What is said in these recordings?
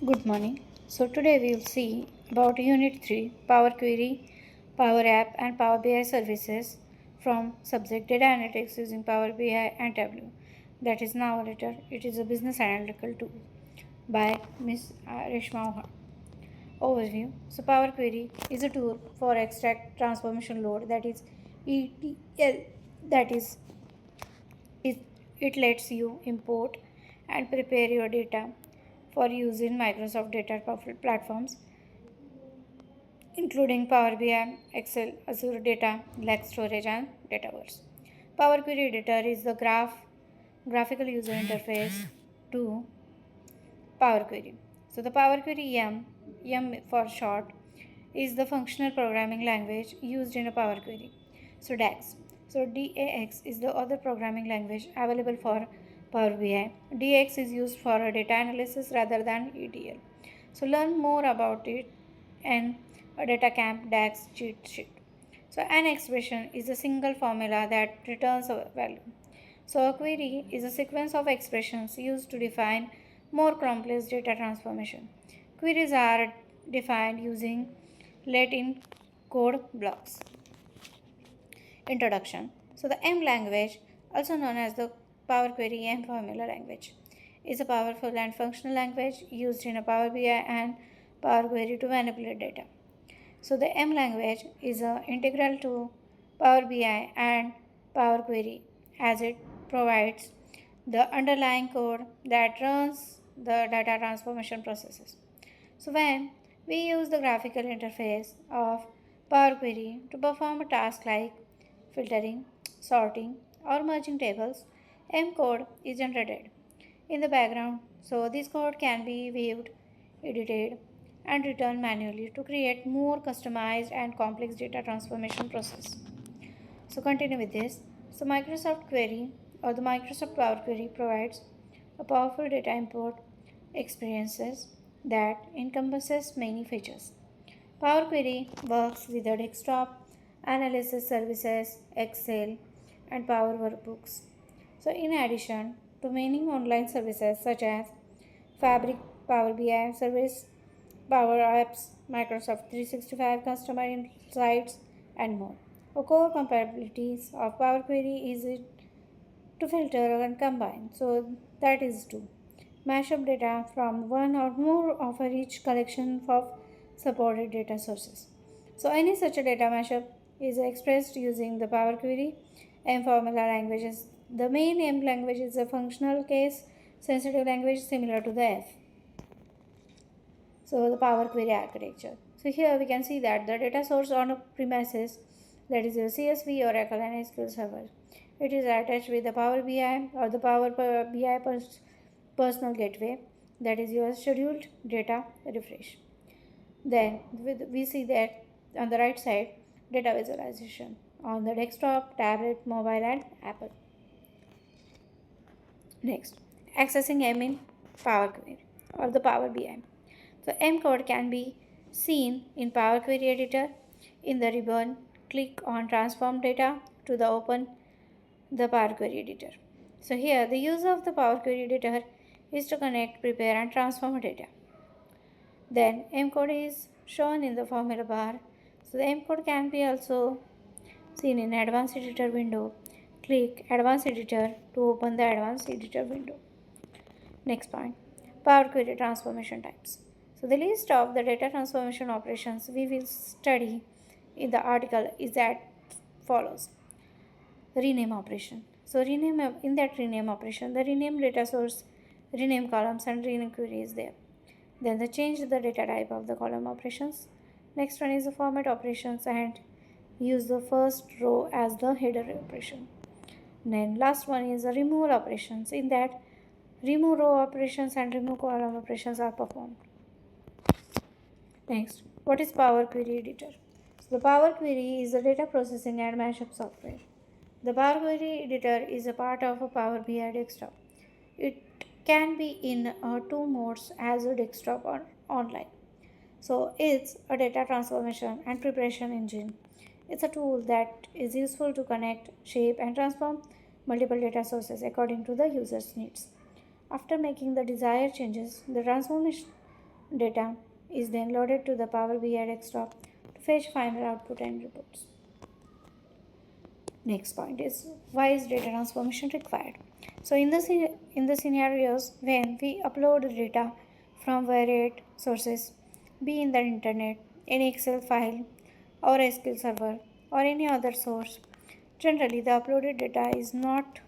Good morning. So today we will see about Unit 3 Power Query, Power App and Power BI services from subject Data Analytics using Power BI and Tableau. That is now later. It is a business analytical tool by Ms. Reshma Oha. Overview. So Power Query is a tool for extract transformation load, that is ETL, that is it, it lets you import and prepare your data for use in Microsoft data platforms, including Power BI, Excel, Azure Data, Lake Storage, and Dataverse. Power Query Editor is the graphical user interface to Power Query. So the Power Query YAM for short, is the functional programming language used in a Power Query. So DAX. So DAX is the other programming language available for Power BI. DAX is used for data analysis rather than ETL. So learn more about it in a data camp DAX cheat sheet. So an expression is a single formula that returns a value. So a query is a sequence of expressions used to define more complex data transformation. Queries are defined using Latin code blocks. Introduction. So the M language, also known as the Power Query M formula language, is a powerful and functional language used in a Power BI and Power Query to manipulate data. So the M language is integral to Power BI and Power Query as it provides the underlying code that runs the data transformation processes. So when we use the graphical interface of Power Query to perform a task like filtering, sorting, or merging tables, M code is generated in the background. So this code can be viewed, edited, and returned manually to create more customized and complex data transformation process. So continue with this. So Microsoft Query or the Microsoft Power Query provides a powerful data import experiences that encompasses many features. Power Query works with the desktop analysis services, Excel, and Power Workbooks. So in addition to many online services such as Fabric, Power BI service, Power Apps, Microsoft 365 Customer Insights, and more. A core capabilities of Power Query is it to filter and combine. So that is to mash up data from one or more of a rich collection of supported data sources. So any such a data mashup is expressed using the Power Query M formula languages. The main M language is a functional case sensitive language similar to the F. So the Power Query architecture. So here we can see that the data source on a premises, that is your CSV, Oracle, and SQL Server. It is attached with the Power BI or the Power BI personal gateway, that is your scheduled data refresh. Then we see that on the right side, data visualization on the desktop, tablet, mobile, and Apple. Next, accessing M in Power Query or the Power BI. So M code can be seen in Power Query Editor. In the ribbon, click on Transform Data to the open the Power Query Editor. So here the use of the Power Query Editor is to connect, prepare, and transform data. Then M code is shown in the formula bar. So the M code can be also seen in Advanced Editor window. Click Advanced Editor to open the Advanced Editor window. Next point, Power Query transformation types. So the list of the data transformation operations we will study in the article is as follows. Rename operation. So in that rename operation, the rename data source, rename columns, and rename query is there. Then the change the data type of the column operations. Next one is the format operations and use the first row as the header operation. Then last one is the removal operations. In that, remove row operations and remove column operations are performed. Next, what is Power Query Editor? So the Power Query is a data processing and mashup software. The Power Query Editor is a part of a Power BI desktop. It can be in two modes, as a desktop or online. So it's a data transformation and preparation engine. It's a tool that is useful to connect, shape, and transform multiple data sources according to the user's needs. After making the desired changes, the data is then loaded to the Power BI desktop to fetch final output and reports. Next point is, why is data transformation required? So in the scenarios when we upload data from varied sources, be in the internet, any Excel file or SQL server or any other source, generally the uploaded data is not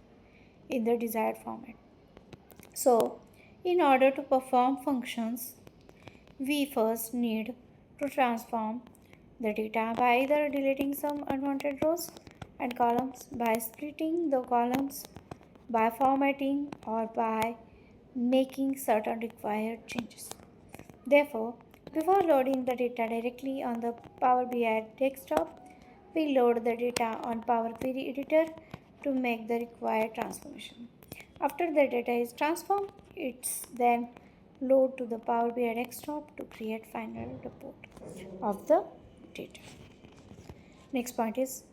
in the desired format. So in order to perform functions, we first need to transform the data by either deleting some unwanted rows and columns, by splitting the columns, by formatting, or by making certain required changes. Therefore, before loading the data directly on the Power BI desktop, we load the data on Power Query Editor to make the required transformation. After the data is transformed, it's then load to the Power BI desktop to create final report of the data. Next point is,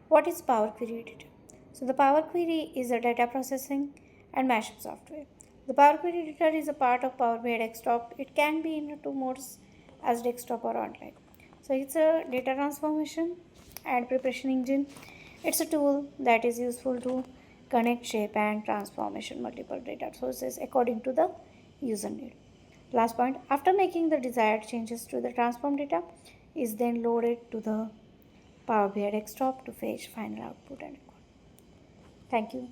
what is Power Query Editor? So the Power Query is a data processing and mashup software. The Power Query Editor is a part of Power BI desktop. It can be in two modes, as desktop or online. So it's a data transformation and preparation engine. It's a tool that is useful to connect, shape, and transformation multiple data sources according to the user need. Last point, after making the desired changes to the transform data, is then loaded to the Power BI desktop to fetch final output and record. Thank you.